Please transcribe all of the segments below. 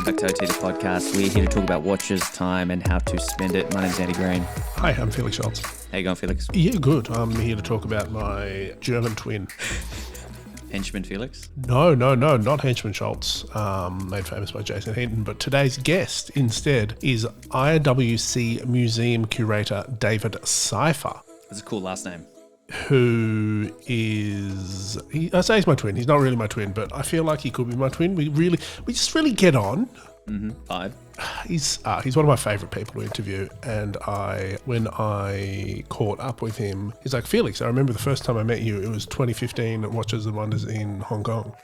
welcome back to OT the podcast. We're here to talk about watches, time, and how to spend it. My name's Andy Green. Hi, I'm Felix Schultz. How you going, Felix? Yeah, good. I'm here to talk about my German twin. Henchman Felix? No, not Henchman Schultz, made famous by Jason Hinton, but today's guest instead is IWC Museum Curator David Seyfer. That's a cool last name. Who is, I say he's my twin. He's not really my twin, but I feel like he could be my twin. We just really get on. Vibe. He's one of my favourite people to interview, and when I caught up with him, he's like, Felix, I remember the first time I met you, it was 2015 at Watches and Wonders in Hong Kong.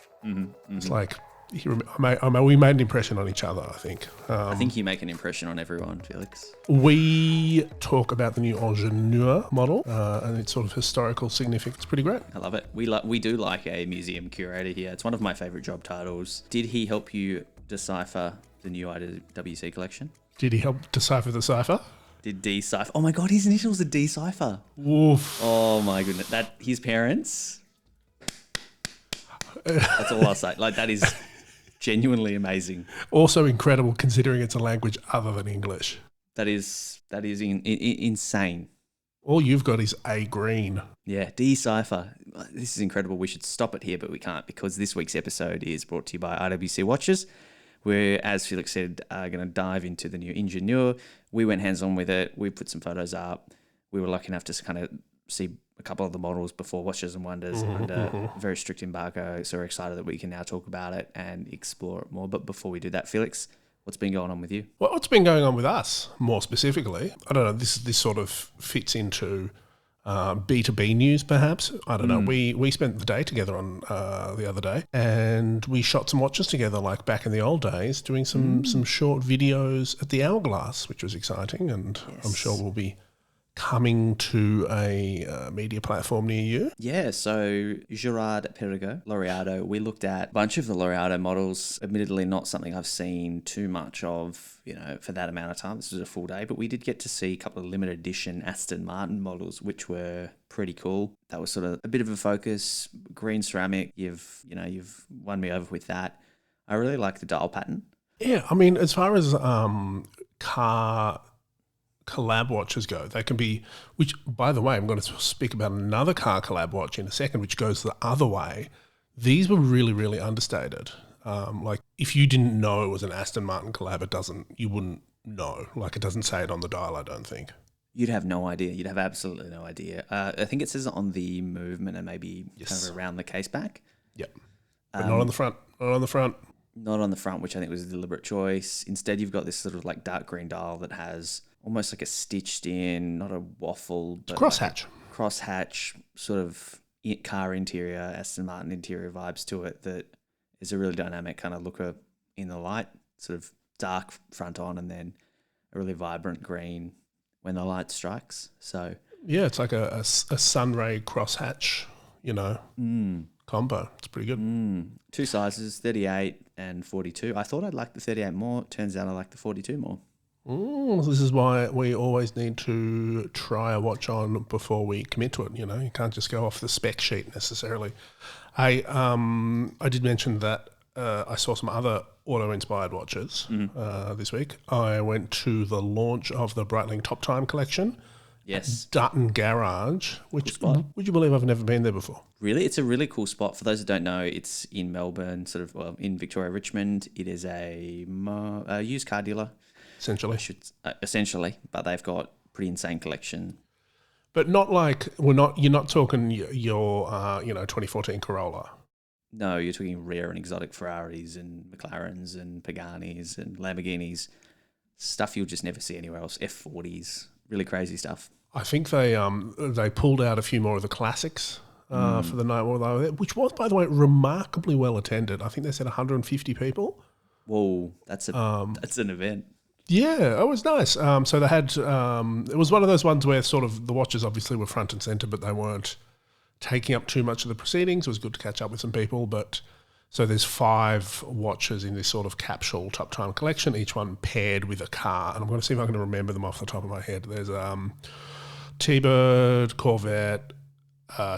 It's like, we made an impression on each other, I think. I think you make an impression on everyone, Felix. We talk about the new Ingenieur model and its sort of historical significance. Pretty great. I love it. We do like a museum curator here. It's one of my favourite job titles. Did he help you decipher the new IWC collection? Did he help decipher the cipher? Did decipher? Oh my God, his initials are decipher. Woof. Oh my goodness. His parents. That's all I'll say. Like, that is genuinely amazing. Also incredible considering it's a language other than English. That is insane. All you've got is A green. Yeah, decipher. This is incredible. We should stop it here, but we can't, because this week's episode is brought to you by IWC Watches. We're, as Felix said, going to dive into the new Ingenieur. We went hands-on with it. We put some photos up. We were lucky enough to kind of see a couple of the models before Watches and Wonders under very strict embargo. So we're excited that we can now talk about it and explore it more. But before we do that, Felix, what's been going on with you? Well, what's been going on with us, more specifically? I don't know. This sort of fits into B2B news, perhaps. I don't know. We spent the day together on the other day, and we shot some watches together, like back in the old days, doing some short videos at the Hourglass, which was exciting, and yes. I'm sure we'll be coming to a media platform near you. Yeah, so Gerard Laureado, we looked at a bunch of the Laureado models, admittedly not something I've seen too much of, for that amount of time. This was a full day, but we did get to see a couple of limited edition Aston Martin models, which were pretty cool. That was sort of a bit of a focus. Green ceramic, you've won me over with that. I really like the dial pattern. Yeah, I mean, as far as car collab watches go, they can be, which, by the way, I'm going to speak about another car collab watch in a second, which goes the other way. These were really, really understated. Like, if you didn't know it was an Aston Martin collab, you wouldn't know. Like, it doesn't say it on the dial, I don't think. You'd have no idea. You'd have absolutely no idea. I think it says it on the movement and maybe kind of around the case back. Yep. But not on the front. Not on the front. Not on the front, which I think was a deliberate choice. Instead, you've got this sort of like dark green dial that has almost like a stitched in, not a waffle, but crosshatch. Like crosshatch sort of car interior, Aston Martin interior vibes to it that is a really dynamic kind of looker in the light, sort of dark front on and then a really vibrant green when the light strikes. So yeah, it's like a sunray crosshatch, combo. It's pretty good. Two sizes, 38 and 42. I thought I'd like the 38 more. Turns out I like the 42 more. This is why we always need to try a watch on before we commit to it. You can't just go off the spec sheet necessarily. I did mention that I saw some other auto-inspired watches this week. I went to the launch of the Breitling Top Time collection. Yes. Dutton Garage, which would you believe I've never been there before? Really? It's a really cool spot. For those that don't know, it's in Melbourne, in Victoria, Richmond. It is a used car dealer. Essentially, but they've got pretty insane collection. But not like you're not talking your 2014 Corolla. No, you're talking rare and exotic Ferraris and McLarens and Paganis and Lamborghinis, stuff you'll just never see anywhere else. F40s, really crazy stuff. I think they pulled out a few more of the classics for the night while they were there, which was, by the way, remarkably well attended. I think they said 150 people. Whoa, that's an event. Yeah, it was nice. So they had, it was one of those ones where sort of the watches obviously were front and centre, but they weren't taking up too much of the proceedings. It was good to catch up with some people. But so there's 5 watches in this sort of capsule Top Time collection, each one paired with a car. And I'm going to see if I can remember them off the top of my head. There's T-Bird, Corvette,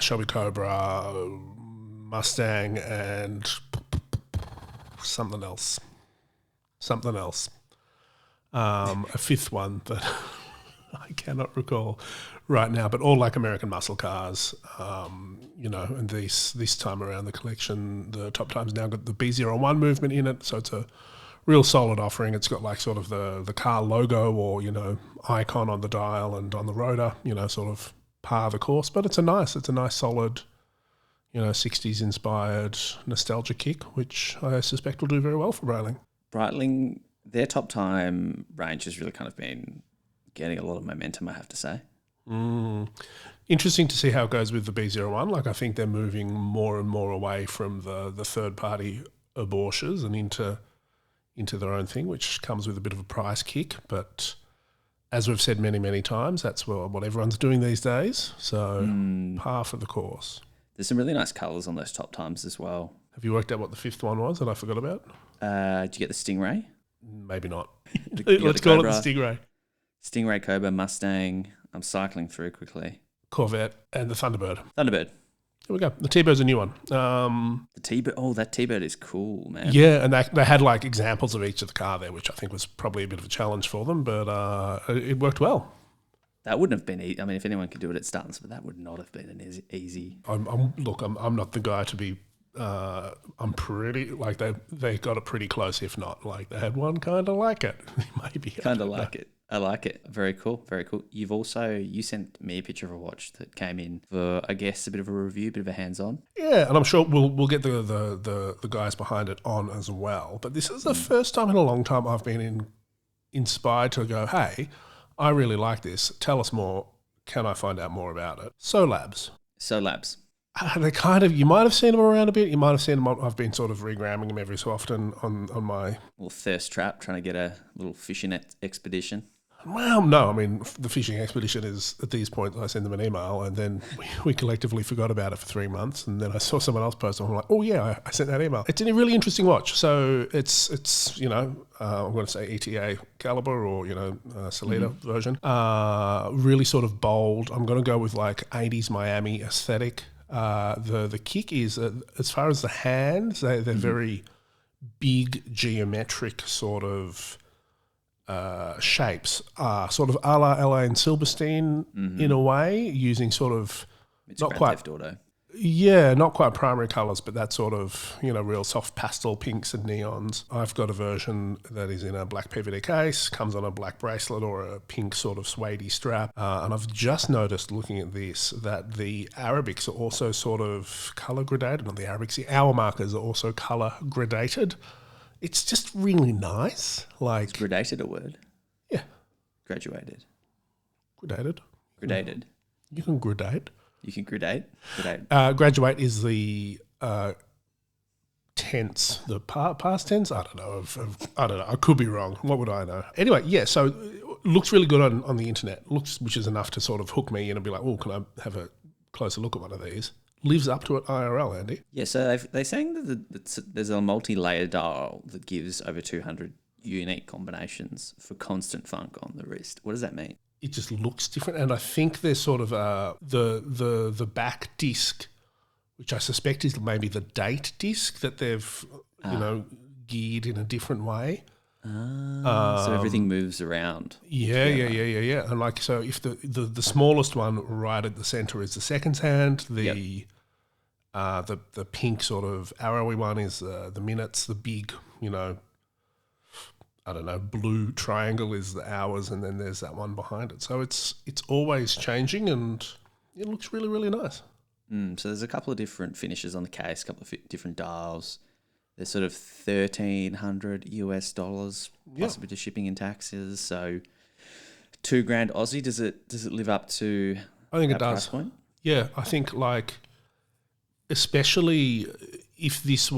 Shelby Cobra, Mustang, and something else. something else. A fifth one that I cannot recall right now, but all like American muscle cars, and this time around the collection, the Top Time's now got the B01 movement in it, so it's a real solid offering. It's got like sort of the car logo or, icon on the dial and on the rotor, sort of par the course, but it's a nice solid, 60s inspired nostalgia kick, which I suspect will do very well for Breitling. Breitling, their Top Time range has really kind of been getting a lot of momentum, I have to say. Interesting to see how it goes with the B01. Like, I think they're moving more and more away from the third-party abortions and into their own thing, which comes with a bit of a price kick. But as we've said many, many times, that's what everyone's doing these days. So par for the course. There's some really nice colours on those Top Times as well. Have you worked out what the fifth one was that I forgot about? Did you get the Stingray? Maybe not. Let's call it the Stingray. Stingray, Cobra, Mustang. I'm cycling through quickly. Corvette and the Thunderbird. Thunderbird. Here we go. The T-Bird's a new one. The T-Bird. Oh, that T-Bird is cool, man. Yeah, and they had like examples of each of the car there, which I think was probably a bit of a challenge for them, but it worked well. That wouldn't have been easy. I mean, if anyone could do it at stunts, but that would not have been an easy. I'm not the guy to be. I'm pretty like they got it pretty close. If not, like they had one kind of like it, maybe kind of like it. I like it. Very cool. Very cool. You sent me a picture of a watch that came in for, I guess, a bit of a review, a bit of a hands-on. Yeah, and I'm sure we'll get the guys behind it on as well. But this is the first time in a long time I've been inspired to go, hey, I really like this. Tell us more. Can I find out more about it? Solabs. They kind of, you might have seen them around a bit. You might have seen them. I've been sort of regramming them every so often on my little thirst trap, trying to get a little fishing expedition. Well, no, I mean, the fishing expedition is, at these points, I send them an email and then we collectively forgot about it for 3 months, and then I saw someone else post it and I'm like, oh yeah, I sent that email. It's a really interesting watch. So it's I'm going to say ETA caliber or, Salida version. Really sort of bold. I'm going to go with like 80s Miami aesthetic. The kick is, as far as the hands, they're very big geometric sort of shapes, sort of a la LA and Silverstein in a way, using sort of it's not quite Theft Auto. Yeah, not quite primary colours, but that sort of, real soft pastel pinks and neons. I've got a version that is in a black PVD case, comes on a black bracelet or a pink sort of suede strap. And I've just noticed, looking at this, that the Arabics are also sort of colour gradated. Not the Arabics, the hour markers are also colour gradated. It's just really nice. Like, is gradated a word? Yeah. Graduated. Gradated. Gradated. You can gradate. You can gradate. Graduate is the tense, the past tense. I don't know. I don't know. I could be wrong. What would I know? Anyway, yeah. So it looks really good on the internet. Which is enough to sort of hook me in and be like, oh, can I have a closer look at one of these? Lives up to it IRL, Andy. Yeah. So they're saying that there's a multi-layer dial that gives over 200 unique combinations for constant funk on the wrist. What does that mean? It just looks different, and I think there's sort of the back disc, which I suspect is maybe the date disc that they've geared in a different way. So everything moves around. Yeah. And like, so if the smallest one right at the center is the seconds hand, the pink sort of arrowy one is the minutes, the big, I don't know, blue triangle is the hours, and then there's that one behind it. So it's always changing, and it looks really, really nice. So there's a couple of different finishes on the case, a couple of different dials. They're sort of $1,300 US, plus a bit of shipping and taxes. So $2,000 Aussie. Does it live up to? I think it does. Price point? Yeah, I think like, especially if this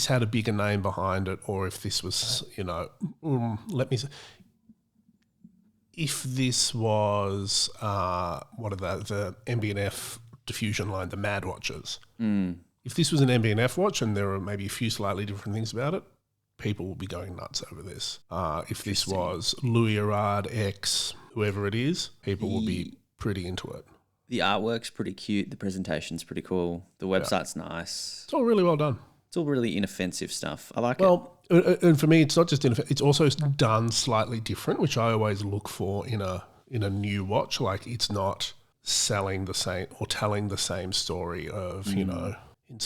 had a bigger name behind it, or if this was, let me say, if this was, the MB&F diffusion line, the Mad Watches. If this was an MB&F watch and there are maybe a few slightly different things about it, people will be going nuts over this. If this was Louis Arad X, whoever it is, people will be pretty into it. The artwork's pretty cute. The presentation's pretty cool. The website's nice. It's all really well done. It's all really inoffensive stuff. I like it. Well, and for me, it's not just it's also done slightly different, which I always look for in a new watch. Like it's not selling the same or telling the same story of inspired.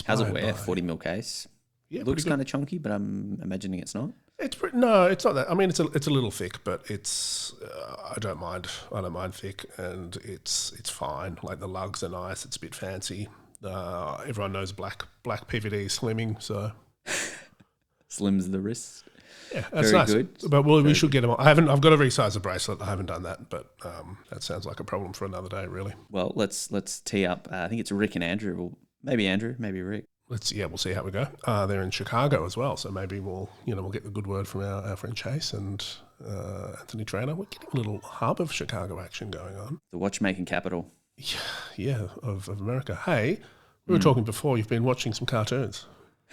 How's it wear? by- 40mm case. Yeah, Looks pretty good. kind of chunky, but I'm imagining it's not. No, it's not that. I mean, it's a little thick, but it's I don't mind. I don't mind thick, and it's fine. Like the lugs are nice. It's a bit fancy. Everyone knows black PVD slimming, so Slims the wrist. yeah, that's Very nice. good. But we should get them. I've got to resize the bracelet. I haven't done that, but that sounds like a problem for another day, really. Well, let's tee up. I think it's Rick and Andrew. Well, maybe Andrew, maybe Rick. We'll see how we go. They're in Chicago as well, so maybe we'll get the good word from our friend Chase and Anthony Trainer. We're getting a little hub of Chicago action going on. The watchmaking capital. Yeah, of America. Hey, we were talking before. You've been watching some cartoons.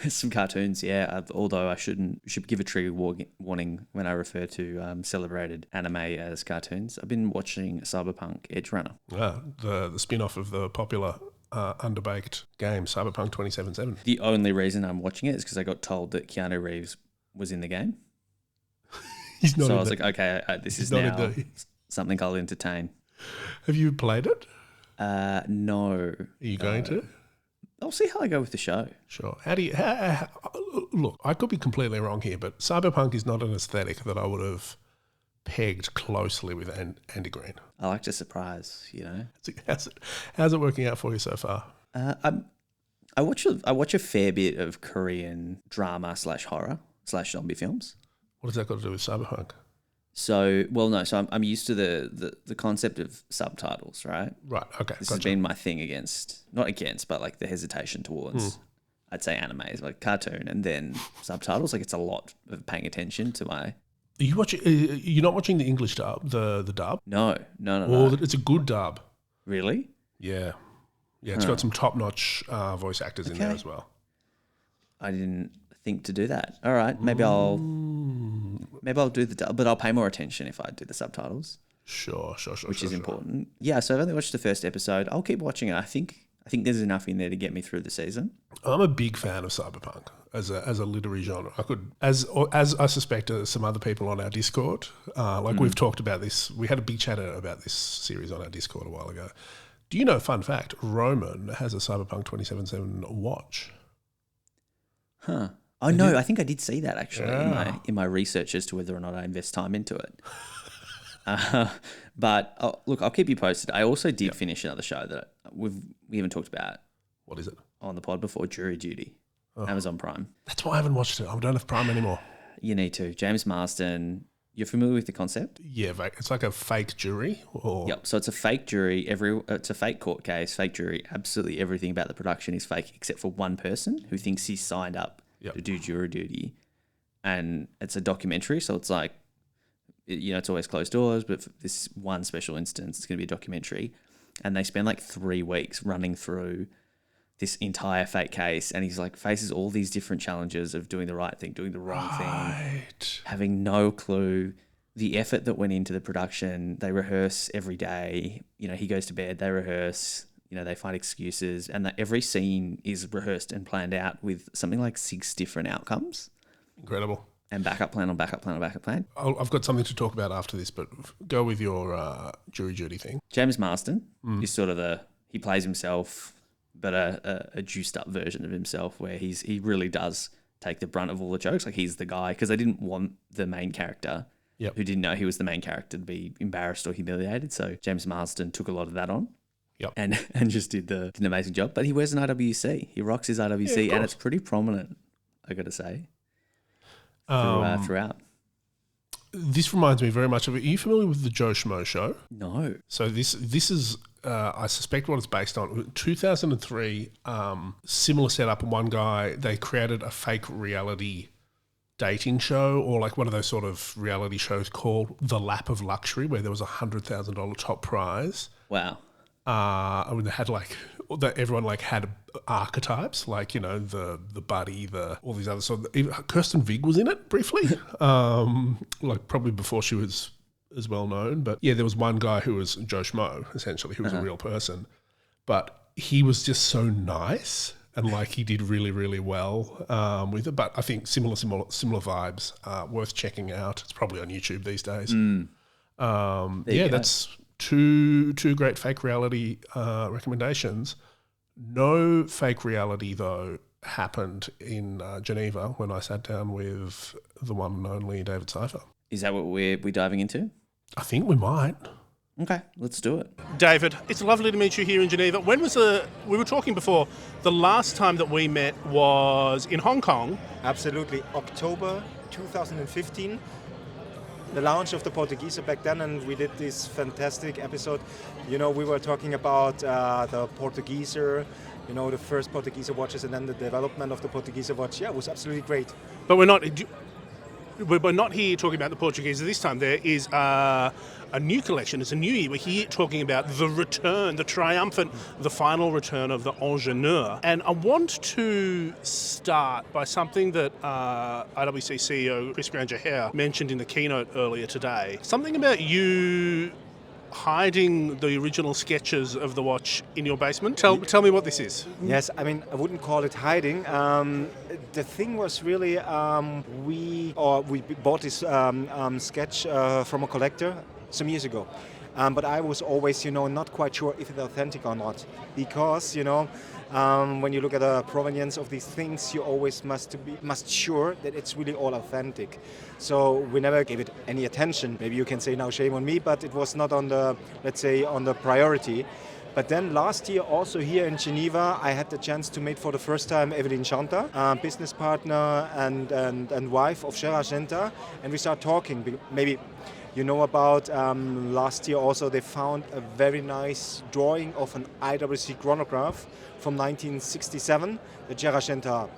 Some cartoons, yeah. Although I should give a trigger warning when I refer to celebrated anime as cartoons. I've been watching Cyberpunk Edgerunner. The spin-off of the popular underbaked game Cyberpunk 2077. The only reason I'm watching it is because I got told that Keanu Reeves was in the game. He's not. So I was like, okay, this is now something I'll entertain. Have you played it? No. Are you going to? I'll see how I go with the show. Sure. How do you look? I could be completely wrong here, but Cyberpunk is not an aesthetic that I would have pegged closely with Andy Green. I like to surprise, How's it working out for you so far? I watch a fair bit of Korean drama / horror / zombie films. What has that got to do with Cyberpunk? So I'm used to the concept of subtitles, right? Right. Okay. This has been my thing but like the hesitation towards, I'd say animes, like cartoon and then subtitles. Like it's a lot of paying attention to my. Are you watching? You're not watching the English dub, the dub? No. It's a good dub. Really? Yeah. It's got some top-notch voice actors in there as well. I didn't think to do that. All right, maybe I'll do the dub, but I'll pay more attention if I do the subtitles. Sure. Which is important. Yeah, so I've only watched the first episode. I'll keep watching it. I think there's enough in there to get me through the season. I'm a big fan of Cyberpunk as a literary genre. I could, as I suspect some other people on our Discord, we've talked about this. We had a big chat about this series on our Discord a while ago. Do you know, fun fact, Roman has a Cyberpunk 2077 watch. Huh. Oh, no, I think I did see that actually in my research as to whether or not I invest time into it. But look, I'll keep you posted. I also did finish another show that we haven't talked about. What is it? On the pod before, Jury Duty, Amazon Prime. That's why I haven't watched it. I don't have Prime anymore. You need to. James Marsden. You're familiar with the concept? Yeah, it's like a fake jury. Yep. So it's a fake jury. It's a fake court case, fake jury. Absolutely everything about the production is fake except for one person who thinks he's signed up to do jury duty, and it's a documentary. So it's like, it's always closed doors, but for this one special instance, it's going to be a documentary, and they spend like 3 weeks running through this entire fake case, and he's like faces all these different challenges of doing the right thing, doing the wrong thing, having no clue, the effort that went into the production. They rehearse every day. He goes to bed, they rehearse, they find excuses, and that every scene is rehearsed and planned out with something like 6 different outcomes. Incredible. And backup plan on backup plan on backup plan. I've got something to talk about after this, but go with your jury duty thing. James Marsden is sort of he plays himself, but a juiced up version of himself where he really does take the brunt of all the jokes. Like he's the guy, because they didn't want the main character who didn't know he was the main character to be embarrassed or humiliated. So James Marsden took a lot of that on. Yep. And just did an amazing job. But he wears an IWC. He rocks his IWC, and it's pretty prominent, I got to say, throughout. This reminds me very much of it. Are you familiar with the Schmo show? No. So this is, I suspect, what it's based on. 2003, similar setup. One guy, they created a fake reality dating show, or like one of those sort of reality shows called The Lap of Luxury, where there was $100,000 top prize. Wow. They had everyone had archetypes, the buddy, all these others. So Kirsten Vig was in it briefly, probably before she was as well known. But yeah, there was one guy who was Joe Schmo, essentially, who was a real person, but he was just so nice and like he did really, really well with it. But I think similar vibes, worth checking out. It's probably on YouTube these days. That's two great fake reality recommendations. No fake reality though happened in Geneva when I sat down with the one and only David Seyfer. Is that what we're diving into? I think we might. Okay, let's do it. David, it's lovely to meet you here in Geneva. When was we were talking before, the last time that we met was in Hong Kong. Absolutely, October 2015. The launch of the Portuguese back then, and we did this fantastic episode. We were talking about the Portuguese, the first Portuguese watches, and then the development of the Portuguese watch. Yeah, it was absolutely great. But we're not here talking about the Portuguese this time. There is a new collection. It's a new year. We're here talking about the return, the triumphant, the final return of the Ingenieur. And I want to start by something that IWC CEO Chris Granger-Hare mentioned in the keynote earlier today. Something about you hiding the original sketches of the watch in your basement. Tell me what this is. Yes, I wouldn't call it hiding. The thing was really we bought this sketch from a collector some years ago. But I was always, not quite sure if it's authentic or not, because, when you look at the provenance of these things, you always must sure that it's really all authentic. So we never gave it any attention. Maybe you can say now shame on me, but it was not on the priority. But then last year, also here in Geneva, I had the chance to meet for the first time Gerald Genta, business partner and wife of Gerald Genta, and we start talking. Maybe about last year also they found a very nice drawing of an IWC chronograph from 1967 that Gerald Genta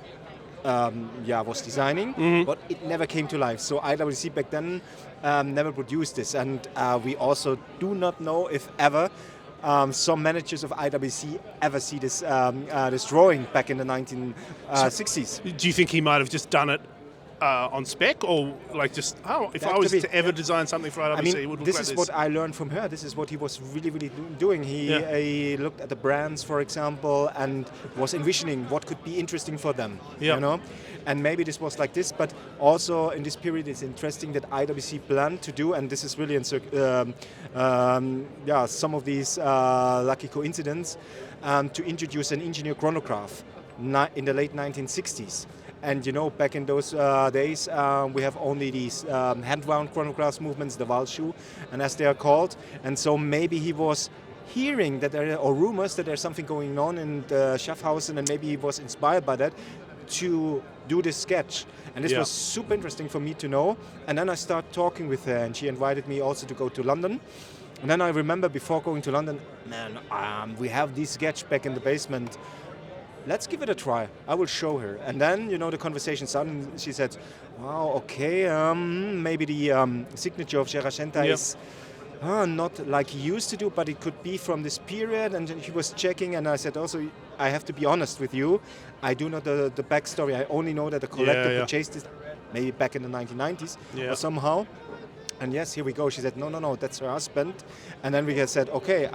was designing, but it never came to life. So IWC back then never produced this, and we also do not know if ever some managers of IWC ever see this drawing back in the 1960s. Do you think he might have just done it on spec, or if I was to ever design something for IWC, it would look this like is this? what I learned from her. This is what he was really, really doing. He looked at the brands, for example, and was envisioning what could be interesting for them. And maybe this was like this, but also in this period it's interesting that IWC planned to do, and this is really some of these lucky coincidences, to introduce an Ingenieur chronograph in the late 1960s. And back in those days, we have only these hand-wound chronographs movements, the Walschuh, and as they are called. And so maybe he was hearing that or rumors that there's something going on in the Schaffhausen, and maybe he was inspired by that to do this sketch. And this was super interesting for me to know. And then I started talking with her, and she invited me also to go to London. And then I remember before going to London, we have this sketch back in the basement. Let's give it a try. I will show her. And then, the conversation started, and she said, wow, okay, maybe the signature of Gerald Genta is not like he used to do, but it could be from this period. And he was checking, and I said also, I have to be honest with you. I do not know the backstory. I only know that the collector purchased this maybe back in the 1990s or somehow. And yes, here we go. She said, no, that's her husband. And then we said, okay,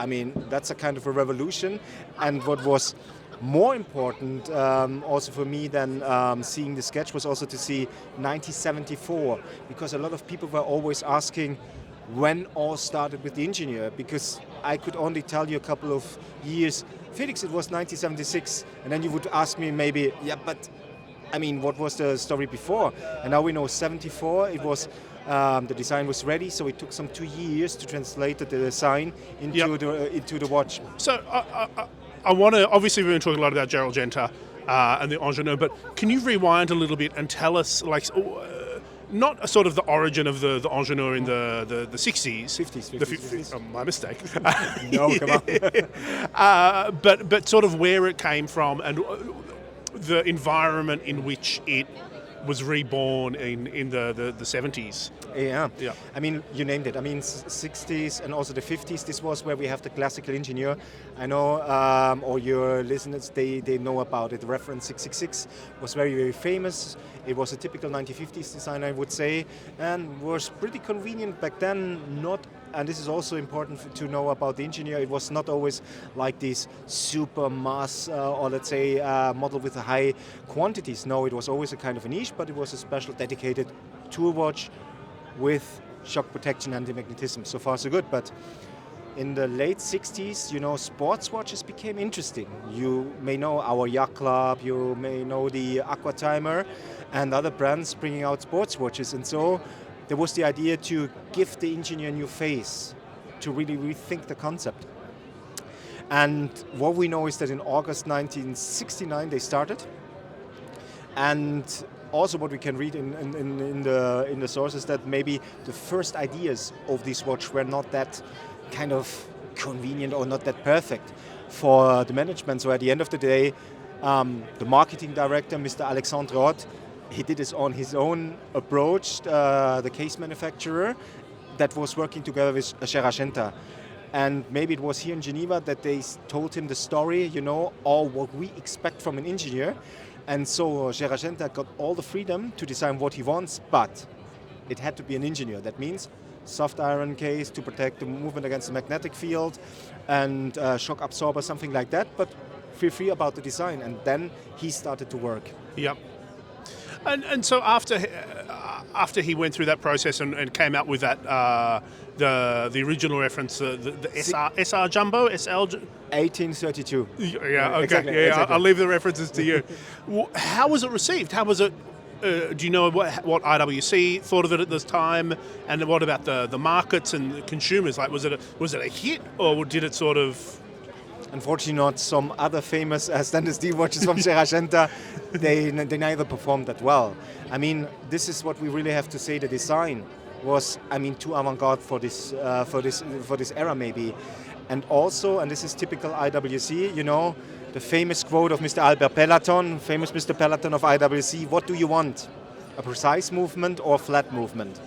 that's a kind of a revolution. And what was more important also for me than seeing the sketch was also to see 1974, because a lot of people were always asking when all started with the Ingenieur, because I could only tell you a couple of years. Felix, it was 1976, and then you would ask me maybe, but what was the story before? And now we know 74, it was the design was ready, so it took some 2 years to translate the design into the watch. So I want to, obviously we've been talking a lot about Gerald Genta and the Ingenieur, but can you rewind a little bit and tell us, not a sort of the origin of the Ingenieur in the 60s. 50s. Oh, my mistake. No, come on. But sort of where it came from and the environment in which it was reborn in the 70s. Yeah. You named it. 60s and also the 50s. This was where we have the classical Ingenieur. I know, or your listeners, they know about it. The reference 666 was very, very famous. It was a typical 1950s design, I would say, and was pretty convenient back then. Not and this is also important to know about the Ingenieur, it was not always like this super mass or let's say model with high quantities. No, it was always a kind of a niche, but it was a special dedicated tool watch with shock protection, anti-magnetism. So far so good, but in the late 60s, sports watches became interesting. You may know our Yacht Club, you may know the Aqua Timer, and other brands bringing out sports watches. And so there was the idea to give the Ingenieur a new face, to really rethink the concept. And what we know is that in August 1969 they started. And also what we can read in the sources that maybe the first ideas of this watch were not that kind of convenient or not that perfect for the management. So at the end of the day, the marketing director, Mr. Alexandre Roth, he did this on his own, approached the case manufacturer that was working together with Gerald Genta. And maybe it was here in Geneva that they told him the story, all what we expect from an engineer. And so Gerald Genta got all the freedom to design what he wants, but it had to be an engineer. That means soft iron case to protect the movement against the magnetic field and shock absorber, something like that, but feel free about the design. And then he started to work. Yep. And so after he went through that process and came out with that the original reference, the SR Jumbo, SL. 1832. Yeah. Okay. Exactly, yeah. exactly. I'll leave the references to you. How was it received? How was it? Do you know what IWC thought of it at this time, and what about the markets and the consumers? Like, was it a hit, or did it sort of? Unfortunately, not some other famous stainless steel watches from Gerald Genta. They neither performed that well. I mean, this is what we really have to say. The design was, too avant-garde for this era maybe, and also, and this is typical IWC. The famous quote of Mr. Albert Peloton, famous Mr. Peloton of IWC, what do you want? A precise movement or flat movement?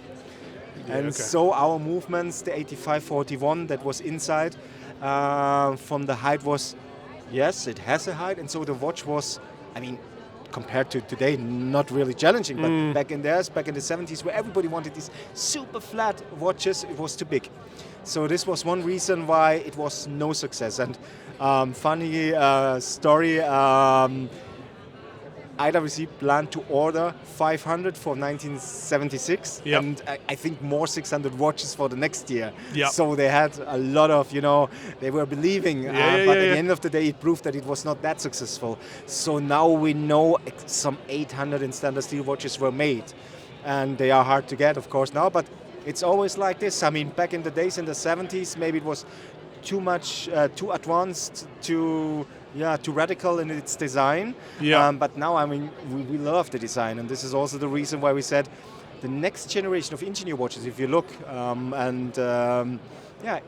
Yeah, and so our movements, the 8541 that was inside, from the height was, yes, it has a height, and so the watch was, compared to today, not really challenging, but back in the 70s, where everybody wanted these super flat watches, it was too big. So this was one reason why it was no success. And funny story, IWC planned to order 500 for 1976, and I think more 600 watches for the next year. Yep. So they had a lot of, they were believing, but at the end of the day, it proved that it was not that successful. So now we know some 800 in stainless steel watches were made, and they are hard to get, of course, now, but it's always like this. Back in the days in the 70s, maybe it was too much, too advanced, too radical in its design. Yeah. But now, we love the design, and this is also the reason why we said the next generation of Ingenieur watches, if you look,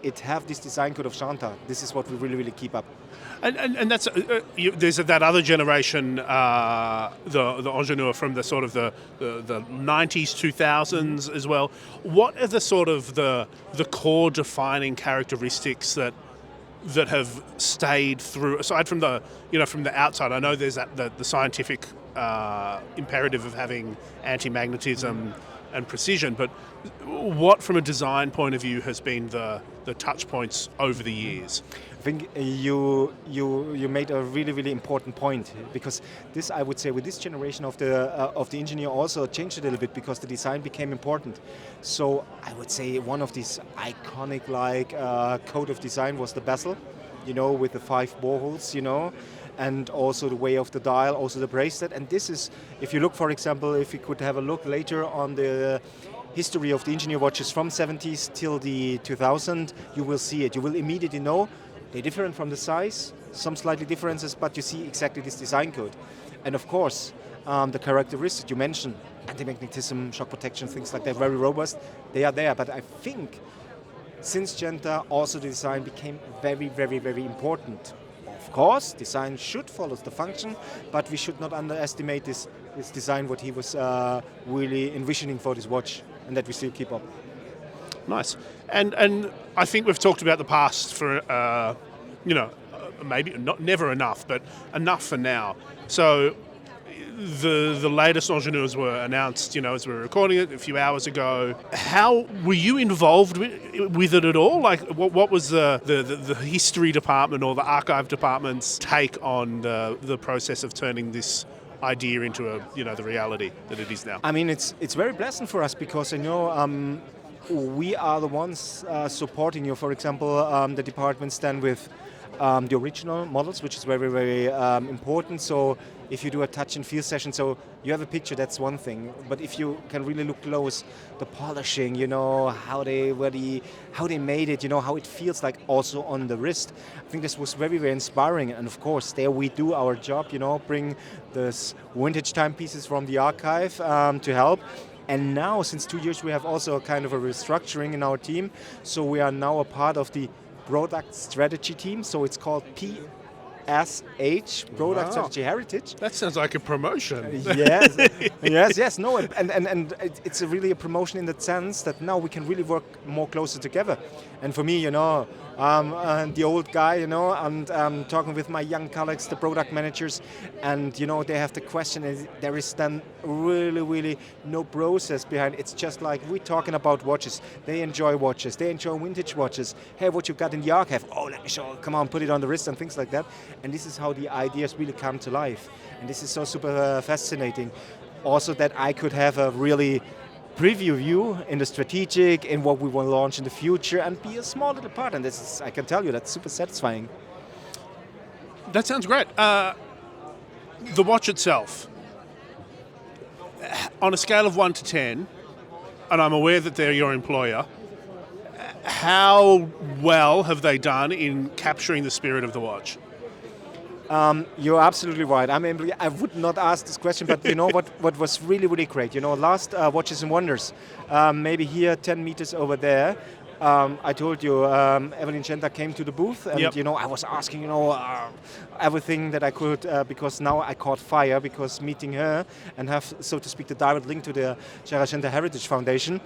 it have this design code of Genta. This is what we really, really keep up. And that's there's that other generation, the Ingenieur from the sort of the 90s, 2000s as well. What are the sort of the core defining characteristics that have stayed through, aside from the from the outside? I know there's the scientific imperative of having anti-magnetism and precision, but what from a design point of view has been the touch points over the years? I think you made a really, really important point, because this, I would say, with this generation of the Ingenieur also changed a little bit, because the design became important. So I would say one of these iconic code of design was the bezel, with the 5 boreholes, and also the way of the dial, also the bracelet. And this is, if you look, for example, if you could have a look later on the history of the Ingenieur watches from 70s till the 2000, you will see it. You will immediately know they're different from the size, some slightly differences, but you see exactly this design code. And of course, the characteristics you mentioned, anti-magnetism, shock protection, things like that, very robust, they are there. But I think since Genta, also the design became very, very, very important. Of course, design should follow the function, but we should not underestimate this design, what he was really envisioning for this watch, and that we still keep up. Nice. And I think we've talked about the past for, maybe not never enough, but enough for now. So the latest Ingenieurs were announced, as we were recording it a few hours ago. How were you involved with it at all? Like, what was the history department or the archive department's take on the process of turning this idea into the reality that it is now? I mean, it's very pleasant for us because we are the ones supporting you. For example, the department stand with the original models, which is very, very important. So if you do a touch and feel session, so you have a picture, that's one thing. But if you can really look close, the polishing, how they made it, how it feels like also on the wrist. I think this was very, very inspiring. And of course, there we do our job, bring those vintage timepieces from the archive to help. And now, since 2 years, we have also kind of a restructuring in our team. So we are now a part of the product strategy team. So it's called PSH, Product Strategy Heritage. That sounds like a promotion. yes. No, and it's really a promotion in the sense that now we can really work more closer together. And for me, I'm the old guy, and talking with my young colleagues, the product managers, and they have the question. And there is then really, really no process behind. It's just like we're talking about watches. They enjoy watches. They enjoy vintage watches. Hey, what you got in the archive? Oh, let me show. Come on, put it on the wrist and things like that. And this is how the ideas really come to life. And this is so super fascinating. Also, that I could have a really preview view in the strategic, in what we want to launch in the future, and be a small little part. And this is, I can tell you, that's super satisfying. That sounds great. The watch itself, on a scale of 1 to 10, and I'm aware that they're your employer, how well have they done in capturing the spirit of the watch? You're absolutely right. I would not ask this question, but what was really, really great? Last Watches and Wonders, maybe here 10 meters over there, I told you, Gerald Genta came to the booth, and I was asking, everything that I could, because now I caught fire because meeting her and have, so to speak, the direct link to the Gerald Genta Heritage Foundation,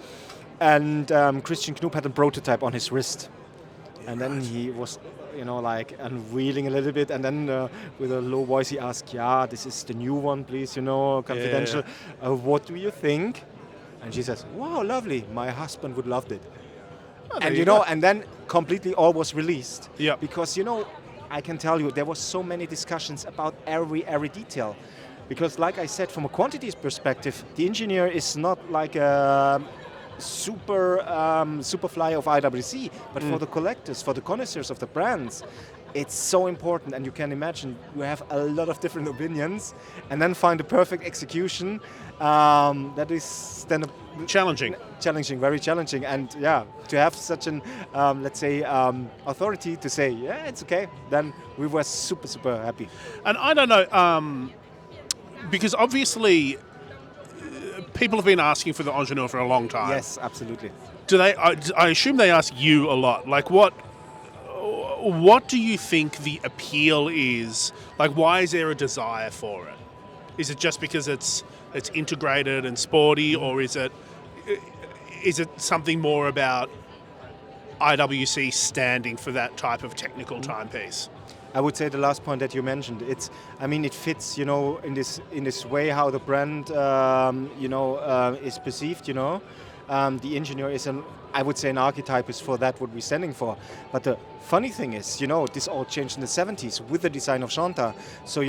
and Christian Knoop had a prototype on his wrist, and then he was, unwheeling a little bit, and then with a low voice he asked, this is the new one, please, confidential. What do you think? And she says, wow, lovely, my husband would love it. And and then completely all was released. Yeah. Because I can tell you there was so many discussions about every detail. Because like I said, from a quantities perspective, the Ingenieur is not like a super fly of IWC, but for the collectors, for the connoisseurs of the brands, it's so important. And you can imagine you have a lot of different opinions, and then find the perfect execution. That is then challenging, very challenging. And to have such an authority to say it's okay, then we were super happy. And I don't know, because obviously people have been asking for the Ingenieur for a long time. Yes, absolutely. Do they? I assume they ask you a lot. Like, what do you think the appeal is? Like, why is there a desire for it? Is it just because it's integrated and sporty, or is it something more about IWC standing for that type of technical timepiece? I would say the last point that you mentioned. It fits, in this way how the brand, is perceived. The Ingenieur is I would say an archetype is for that what we're standing for. But the funny thing is, this all changed in the 70s with the design of Genta. So,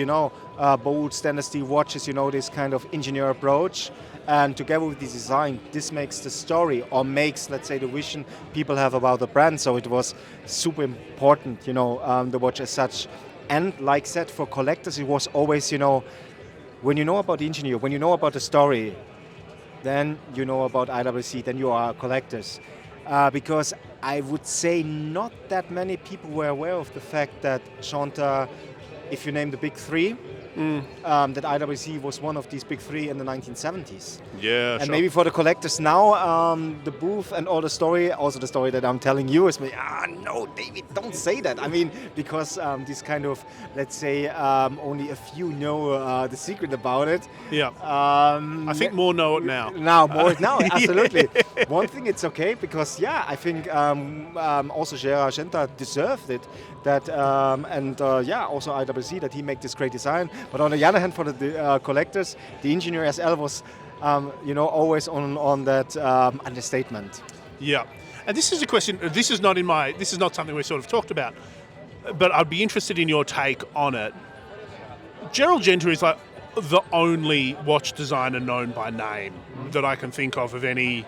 bold stainless steel watches, this kind of Ingenieur approach. And together with the design, this makes the story, or makes, let's say, the vision people have about the brand. So it was super important, the watch as such. And like said, for collectors, it was always, when you know about the Ingenieur, when you know about the story, then you know about IWC, then you are collectors. Because I would say not that many people were aware of the fact that Genta, if you name the big three, that IWC was one of these big three in the 1970s. Yeah, and maybe for the collectors now, the booth and all the story, also the story that I'm telling you is, no, David, don't say that. Because this kind of, let's say, only a few know the secret about it. Yeah. I think more know it now. Now, absolutely. One thing, it's okay, because, I think also Gerald Genta deserved it. That also IWC, that he made this great design. But on the other hand, for the collectors, the Ingenieur SL was, always on that understatement. Yeah. And this is a question, this is not something we sort of talked about, but I'd be interested in your take on it. Gerald Genta is like the only watch designer known by name that I can think of any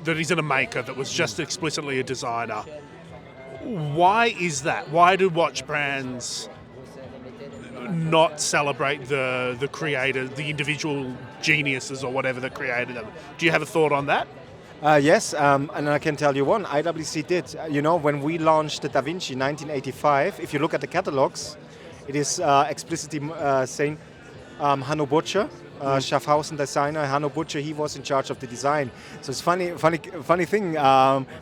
that isn't a maker, that was just explicitly a designer. Why is that? Why do watch brands not celebrate the creator, the individual geniuses or whatever that created them? Do you have a thought on that? Yes, and I can tell you one. IWC did. When we launched the Da Vinci in 1985, if you look at the catalogs, it is explicitly saying Hanno Butcher, Schaffhausen designer. Hanno Butcher, he was in charge of the design. So it's funny thing,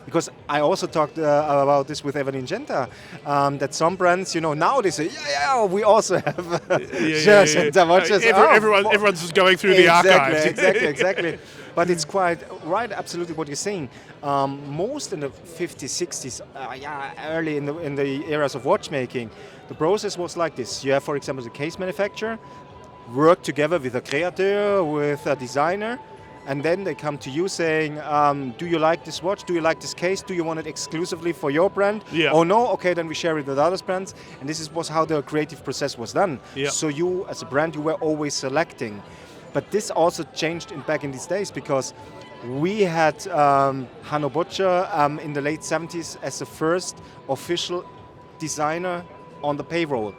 because I also talked about this with Gerald Genta, that some brands, now they say, we also have Genta watches. Everyone's going through the archives. Exactly. But it's quite right, absolutely what you're saying. Most in the 50s, 60s, early in the eras of watchmaking, the process was like this. You have, for example, the case manufacturer, work together with a creator, with a designer, and then they come to you saying, do you like this watch? Do you like this case? Do you want it exclusively for your brand? Yeah. Oh no? Okay, then we share it with other brands. And this was how the creative process was done. Yeah. So you, as a brand, you were always selecting. But this also changed back in these days, because we had Hanno Butcher in the late 70s as the first official designer on the payroll.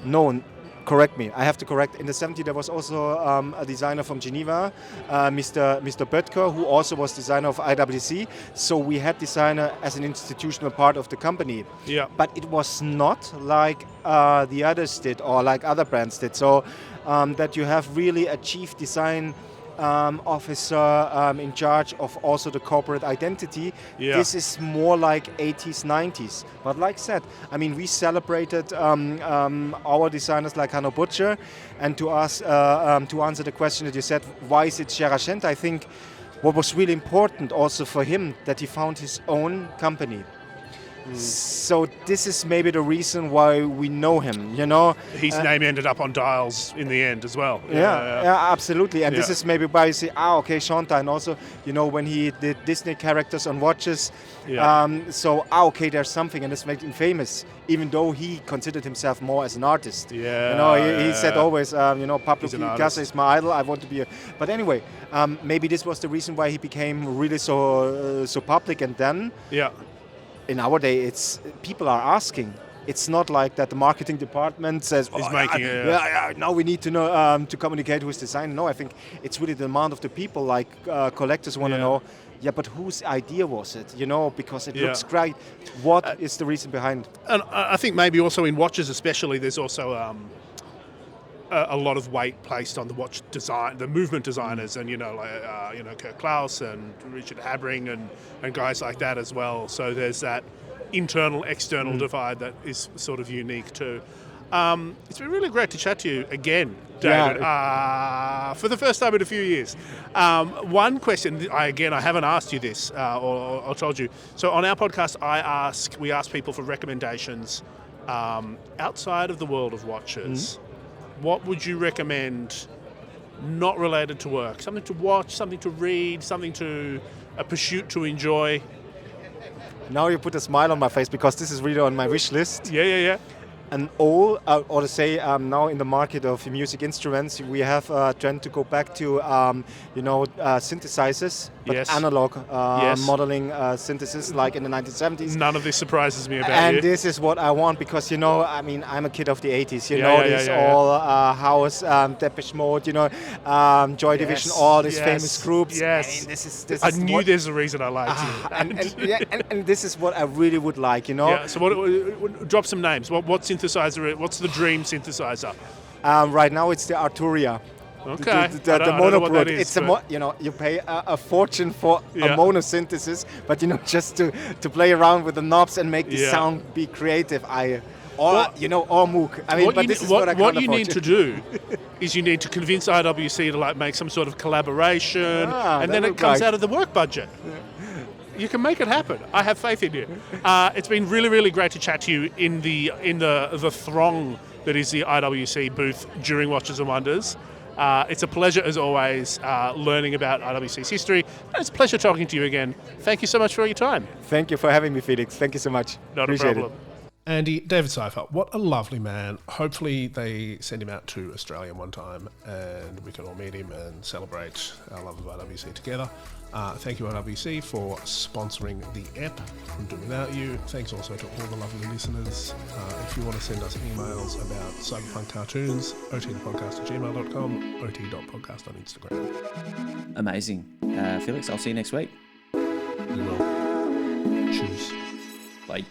No, correct me. I have to correct. In the 70s, there was also a designer from Geneva, Mr. Böttger, who also was designer of IWC. So we had designer as an institutional part of the company. Yeah. But it was not like the others did, or like other brands did. So that you have really a chief design officer in charge of also the corporate identity. Yeah. This is more like 80s, 90s. But like I said, we celebrated our designers like Hanno Butcher. And to answer the question that you said, why is it Gerald Genta? I think what was really important also for him, that he found his own company. So this is maybe the reason why we know him, His name ended up on dials in the end as well. Yeah, absolutely. And this is maybe why you say, okay, Genta. And also, when he did Disney characters on watches, okay, there's something, and this made him famous, even though he considered himself more as an artist. Yeah. He said always, Pablo Picasso is my idol, I want to be But anyway, maybe this was the reason why he became really so public. And then... Yeah. In our day, it's people are asking. It's not like that the marketing department says, now we need to know to communicate who's designing. No, I think it's really the demand of the people. Like collectors want to know, but whose idea was it? Because it looks great. What is the reason behind? And I think maybe also in watches especially, there's also a lot of weight placed on the watch design, the movement designers, and Kurt Klaus and Richard Habring and guys like that as well. So there's that internal-external divide that is sort of unique too. It's been really great to chat to you again, David, for the first time in a few years. One question, I haven't asked you this, or I told you. So on our podcast, we ask people for recommendations outside of the world of watches. What would you recommend, not related to work? Something to watch, something to read, a pursuit to enjoy? Now you put a smile on my face, because this is really on my wish list. Yeah. And or to say, now in the market of music instruments, we have a trend to go back to, synthesizers, but analog modeling synthesis, like in the 1970s. None of this surprises me about you. And this is what I want, because, I'm a kid of the 80s, all house, Depeche Mode, Joy Division, all these famous groups. Yes. I knew there's a reason I liked you. And this is what I really would like, Yeah, so drop some names. What's the dream synthesizer? Right now it's the Arturia. Okay. The monobrood. It's you pay a fortune for a monosynthesis, but just to play around with the knobs and make the sound be creative. Or MOOC. What you need to do is you need to convince IWC to make some sort of collaboration, and then it comes out of the work budget. You can make it happen. I have faith in you. It's been really, really great to chat to you in the throng that is the IWC booth during Watches and Wonders. It's a pleasure, as always, learning about IWC's history. And it's a pleasure talking to you again. Thank you so much for your time. Thank you for having me, Felix. Thank you so much. Not Appreciate a problem. Andy, David Seyfer, what a lovely man. Hopefully they send him out to Australia one time and we can all meet him and celebrate our love of IWC together. Thank you, IWC, for sponsoring the app. Couldn't do without you. Thanks also to all the lovely listeners. If you want to send us emails about Cyberpunk cartoons, otthepodcast@gmail.com, ot.podcast on Instagram. Amazing. Felix, I'll see you next week. We will. Choose. Bye.